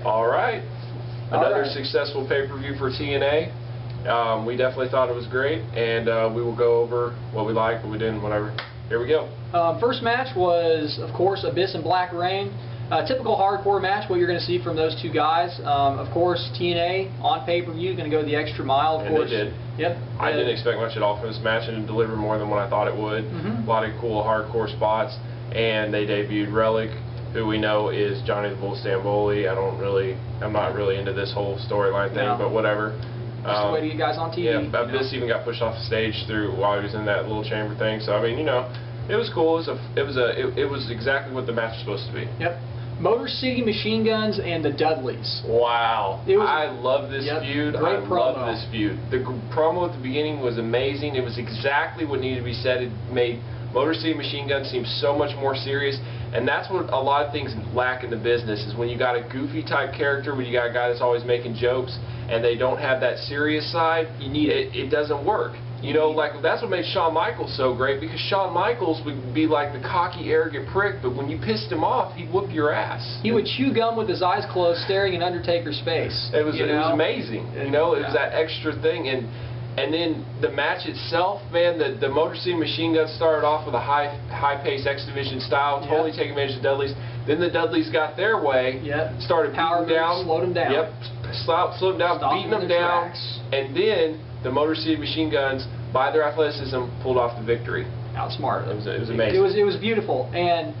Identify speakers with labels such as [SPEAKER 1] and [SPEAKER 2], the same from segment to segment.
[SPEAKER 1] All right. Another successful pay-per-view for TNA. We definitely thought it was great, and we will go over what we liked, what we didn't, whatever. Here we go.
[SPEAKER 2] First match was, of course, Abyss and Black Reign. Typical hardcore match, what you're going to see from those two guys. Of course, TNA on pay-per-view going to go the extra mile. Of course,
[SPEAKER 1] they did.
[SPEAKER 2] Yep.
[SPEAKER 1] I didn't expect much at all from this match, and it delivered more than what I thought it would. A lot of cool hardcore spots, and they debuted Relic, who we know is Johnny the Bull Stamboli. I'm not really into this whole storyline thing, but whatever.
[SPEAKER 2] Just the way to get guys on TV.
[SPEAKER 1] Yeah, Abyss even got pushed off the stage while he was in that little chamber thing. So I mean, it was cool. It was exactly what the match was supposed to be.
[SPEAKER 2] Yep. Motor City Machine Guns and the Dudleys.
[SPEAKER 1] Wow. I love this feud.
[SPEAKER 2] Great promo.
[SPEAKER 1] Love this feud. The promo at the beginning was amazing. It was exactly what needed to be said. It made Motor City Machine Guns seem so much more serious. And that's what a lot of things lack in the business, is when you got a goofy type character, when you got a guy that's always making jokes, and they don't have that serious side, it doesn't work. Like that's what made Shawn Michaels so great, because Shawn Michaels would be like the cocky, arrogant prick, but when you pissed him off, he'd whoop your ass.
[SPEAKER 2] He would chew gum with his eyes closed, staring in Undertaker's face.
[SPEAKER 1] It was amazing. It was that extra thing, and then the match itself, man, the Motor City Machine Guns started off with a high-paced X Division style, totally taking advantage of the Dudleys. Then the Dudleys got their way, started beating them down,
[SPEAKER 2] slowed them down.
[SPEAKER 1] Yep, slowed them down, beating them down, and then the Motor City Machine Guns, by their athleticism, pulled off the victory.
[SPEAKER 2] Outsmarted.
[SPEAKER 1] It was amazing.
[SPEAKER 2] It was beautiful, and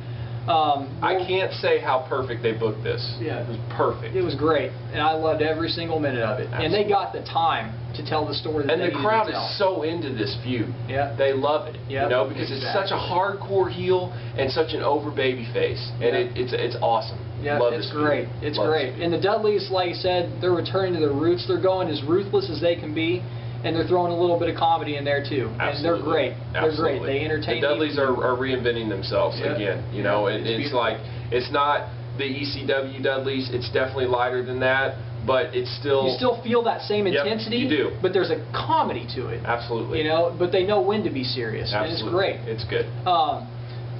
[SPEAKER 1] I can't say how perfect they booked this.
[SPEAKER 2] Yeah,
[SPEAKER 1] it was perfect.
[SPEAKER 2] It was great, and I loved every single minute of it. Absolutely. And they got the time to tell the story that they needed to tell.
[SPEAKER 1] And the crowd is so into this feud.
[SPEAKER 2] Yeah,
[SPEAKER 1] they love it. Yeah, because it's such a hardcore heel and such an over baby face, and it's awesome.
[SPEAKER 2] Yeah, it's great. It's great. And the Dudleys, like you said, they're returning to their roots. They're going as ruthless as they can be. And they're throwing a little bit of comedy in there too.
[SPEAKER 1] Absolutely.
[SPEAKER 2] And they're great. They're great. They entertain.
[SPEAKER 1] The Dudleys are reinventing themselves again. It's like, it's not the ECW Dudleys. It's definitely lighter than that, but it's still.
[SPEAKER 2] You still feel that same intensity.
[SPEAKER 1] You do.
[SPEAKER 2] But there's a comedy to it.
[SPEAKER 1] Absolutely.
[SPEAKER 2] But they know when to be serious.
[SPEAKER 1] Absolutely.
[SPEAKER 2] And it's
[SPEAKER 1] It's
[SPEAKER 2] great.
[SPEAKER 1] good.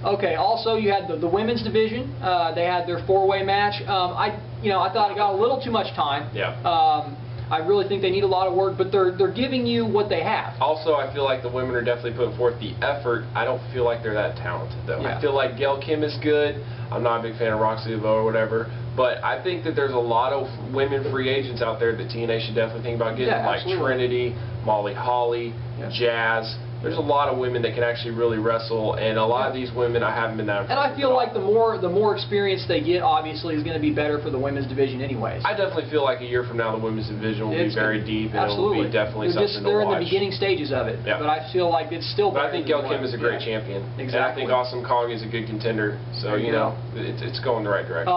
[SPEAKER 2] Okay. Also, you had the women's division. They had their four-way match. I thought it got a little too much time.
[SPEAKER 1] Yeah.
[SPEAKER 2] I really think they need a lot of work, but they're giving you what they have.
[SPEAKER 1] Also, I feel like the women are definitely putting forth the effort. I don't feel like they're that talented, though.
[SPEAKER 2] Yeah.
[SPEAKER 1] I feel like Gail Kim is good. I'm not a big fan of Roxy Laveau or whatever, but I think that there's a lot of women free agents out there that TNA should definitely think about getting, like Trinity, Molly Holly, Jazz. There's a lot of women that can actually really wrestle, and a lot of these women I haven't been that impressed.
[SPEAKER 2] And I feel like the more experience they get, obviously, is going to be better for the women's division anyways.
[SPEAKER 1] I definitely feel like a year from now the women's division will be very deep, and it will be definitely something to watch.
[SPEAKER 2] They're in the beginning stages of it, but I feel like it's still better.
[SPEAKER 1] But I think Gail Kim is a great champion.
[SPEAKER 2] Exactly.
[SPEAKER 1] And I think Awesome Kong is a good contender, so it's going the right direction.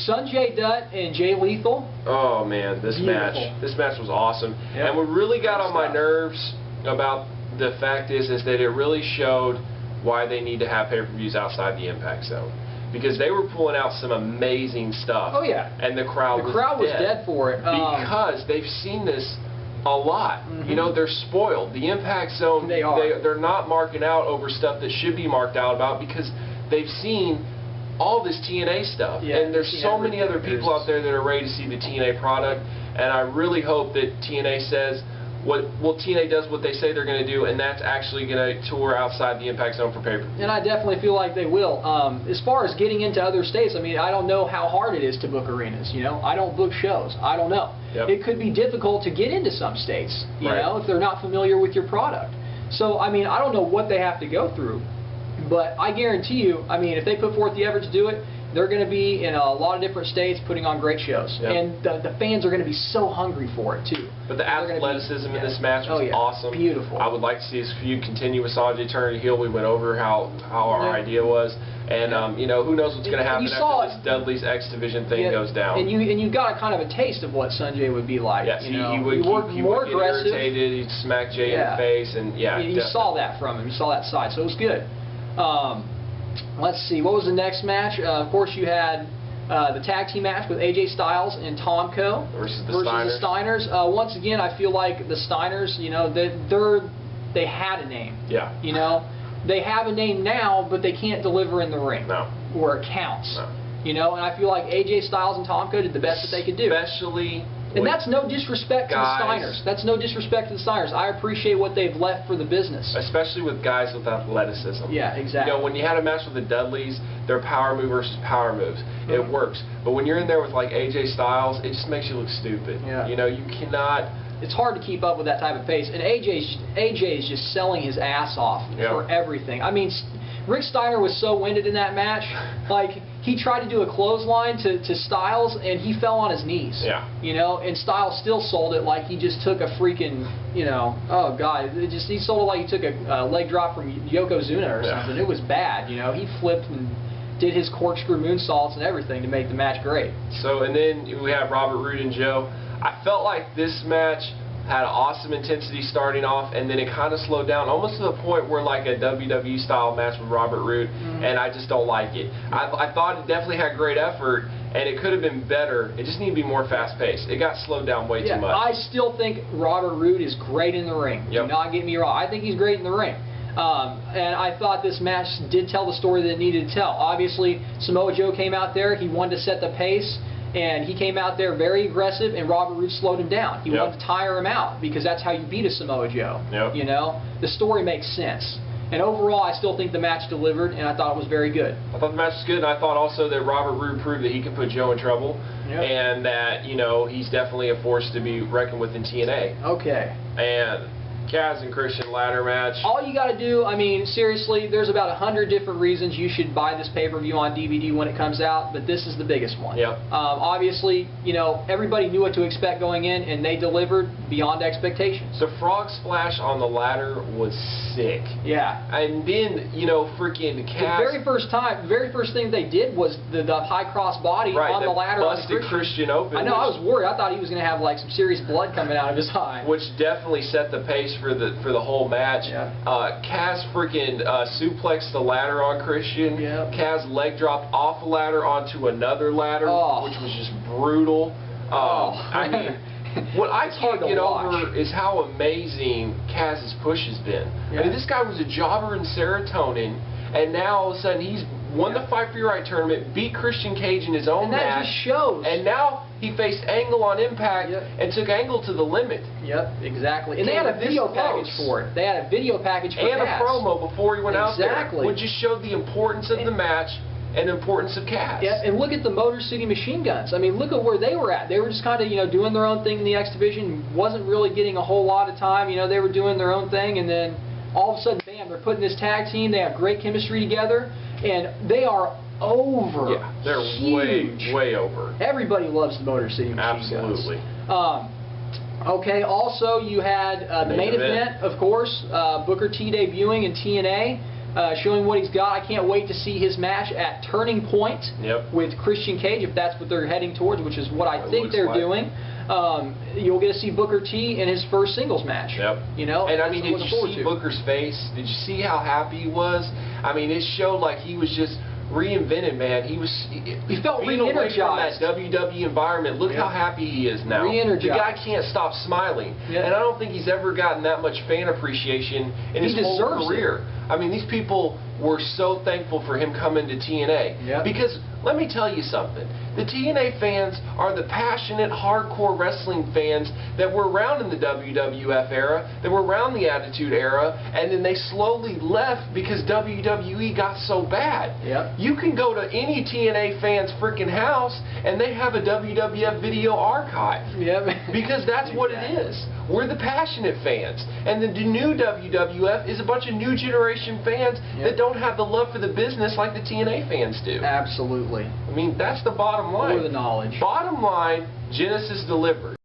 [SPEAKER 2] Sanjay Dutt and Jay Lethal.
[SPEAKER 1] Oh man, this match was awesome. And what really got on my nerves about the fact is that it really showed why they need to have pay-per-views outside the Impact Zone, because they were pulling out some amazing stuff.
[SPEAKER 2] Oh yeah,
[SPEAKER 1] and the crowd was
[SPEAKER 2] dead for it
[SPEAKER 1] because they've seen this a lot. They're spoiled. The Impact Zone, they're not marking out over stuff that should be marked out about, because they've seen all this TNA stuff, and there's so many other people out there that are ready to see the TNA product. And I really hope that TNA says, TNA does what they say they're going to do, and that's actually going to tour outside the Impact Zone for pay-per-view.
[SPEAKER 2] And I definitely feel like they will. As far as getting into other states, I mean, I don't know how hard it is to book arenas. I don't book shows. I don't know. It could be difficult to get into some states, if they're not familiar with your product. So, I mean, I don't know what they have to go through, but I guarantee you, I mean, if they put forth the effort to do it, they're going to be in a lot of different states putting on great shows. And the fans are going to be so hungry for it, too.
[SPEAKER 1] But the athleticism in this match was awesome.
[SPEAKER 2] Beautiful.
[SPEAKER 1] I would like to see this feud continue with Sanjay turning heel. We went over how our idea was. And, who knows what's going to happen after this Dudley's X Division thing goes down.
[SPEAKER 2] And you got a kind of a taste of what Sanjay would be like.
[SPEAKER 1] Yes, he would get irritated. He'd smack Jay in the face. And,
[SPEAKER 2] you saw that from him. You saw that side. So it was good. Let's see, what was the next match? Of course, you had the tag team match with AJ Styles and Tomko
[SPEAKER 1] versus the
[SPEAKER 2] Steiners. Once again, I feel like the Steiners, they had a name.
[SPEAKER 1] Yeah.
[SPEAKER 2] They have a name now, but they can't deliver in the ring.
[SPEAKER 1] No.
[SPEAKER 2] Where it counts.
[SPEAKER 1] No.
[SPEAKER 2] You know, and I feel like AJ Styles and Tomko did the best that they could do.
[SPEAKER 1] Especially.
[SPEAKER 2] And that's no disrespect to the Steiners. That's no disrespect to the Steiners. I appreciate what they've left for the business.
[SPEAKER 1] Especially with guys with athleticism.
[SPEAKER 2] Yeah, exactly.
[SPEAKER 1] You know, when you had a match with the Dudleys, their power move versus power moves, it works. But when you're in there with like AJ Styles, it just makes you look stupid.
[SPEAKER 2] Yeah.
[SPEAKER 1] You know, you cannot.
[SPEAKER 2] It's hard to keep up with that type of pace. And AJ is just selling his ass off for everything. I mean, Rick Steiner was so winded in that match. Like, he tried to do a clothesline to Styles, and he fell on his knees.
[SPEAKER 1] Yeah.
[SPEAKER 2] You know, and Styles still sold it like he just took a freaking, you know, oh, God. He sold it like he took a leg drop from Yokozuna or something. It was bad, you know. He flipped and did his corkscrew moonsaults and everything to make the match great.
[SPEAKER 1] So, and then we have Robert Roode and Joe. I felt like this match had an awesome intensity starting off, and then it kind of slowed down, almost to the point where like a WWE style match with Robert Roode, and I just don't like it. I thought it definitely had great effort, and it could have been better. It just needed to be more fast-paced. It got slowed down way too much.
[SPEAKER 2] I still think Robert Roode is great in the ring. Do not get me wrong. I think he's great in the ring. And I thought this match did tell the story that it needed to tell. Obviously, Samoa Joe came out there. He wanted to set the pace. And he came out there very aggressive, and Robert Roode slowed him down. He wanted to tire him out, because that's how you beat a Samoa Joe. You know, the story makes sense. And overall, I still think the match delivered, and I thought it was very good.
[SPEAKER 1] I thought the match was good, and I thought also that Robert Roode proved that he can put Joe in trouble, and that, you know, he's definitely a force to be reckoned with in TNA.
[SPEAKER 2] Okay.
[SPEAKER 1] And Kaz and Christian ladder match.
[SPEAKER 2] All you got to do, I mean, seriously, there's about 100 different reasons you should buy this pay-per-view on DVD when it comes out, but this is the biggest one. Obviously, you know, everybody knew what to expect going in, and they delivered beyond expectations.
[SPEAKER 1] The frog splash on the ladder was sick.
[SPEAKER 2] Yeah.
[SPEAKER 1] And then, you know, freaking Kaz.
[SPEAKER 2] The very first thing they did was the high cross body on the ladder.
[SPEAKER 1] Busted Christian open.
[SPEAKER 2] I know, I was worried. I thought he was going to have like some serious blood coming out of his eye.
[SPEAKER 1] Which definitely set the pace for the whole match. Kaz freaking suplexed the ladder on Christian. Kaz leg dropped off a ladder onto another ladder, which was just brutal. I mean, what I can't get over is how amazing Kaz's push has been. I mean, this guy was a jobber in Serotonin, and now all of a sudden he's won the Fight for Your Right tournament, beat Christian Cage in his own match.
[SPEAKER 2] And that just shows.
[SPEAKER 1] And now he faced Angle on Impact and took Angle to the limit.
[SPEAKER 2] Yep, exactly. And they had a video package for it. They had a video package for
[SPEAKER 1] and
[SPEAKER 2] Kaz.
[SPEAKER 1] A promo before he went out there.
[SPEAKER 2] Exactly.
[SPEAKER 1] Which just showed the importance of the match and the importance of Kaz.
[SPEAKER 2] Yeah, and look at the Motor City Machine Guns. I mean, look at where they were at. They were just kind of, you know, doing their own thing in the X Division. Wasn't really getting a whole lot of time. You know, they were doing their own thing, and then all of a sudden, bam, they're putting this tag team. They have great chemistry together, and they are over.
[SPEAKER 1] Yeah, they're
[SPEAKER 2] huge.
[SPEAKER 1] way over.
[SPEAKER 2] Everybody loves the Motor City Machine Guns.
[SPEAKER 1] Absolutely.
[SPEAKER 2] Okay, also you had the main event, of course, Booker T debuting in TNA, showing what he's got. I can't wait to see his match at Turning Point with Christian Cage, if that's what they're heading towards, which is what I think they're doing. You'll get to see Booker T in his first singles match. You know,
[SPEAKER 1] and I mean, did you see Booker's face? Did you see how happy he was? I mean, it showed like he was just reinvented, man. He felt re-energized from that WWE environment. Look how happy he is now. The guy can't stop smiling, and I don't think he's ever gotten that much fan appreciation in his whole career. I mean, these people were so thankful for him coming to TNA because let me tell you something. The TNA fans are the passionate, hardcore wrestling fans that were around in the WWF era, that were around the Attitude Era, and then they slowly left because WWE got so bad. You can go to any TNA fan's freaking house, and they have a WWF video archive. Because that's what it is. We're the passionate fans. And the new WWF is a bunch of new generation fans that don't have the love for the business like the TNA fans do.
[SPEAKER 2] Absolutely.
[SPEAKER 1] I mean, that's the bottom line.
[SPEAKER 2] Or the knowledge.
[SPEAKER 1] Bottom line, Genesis delivered.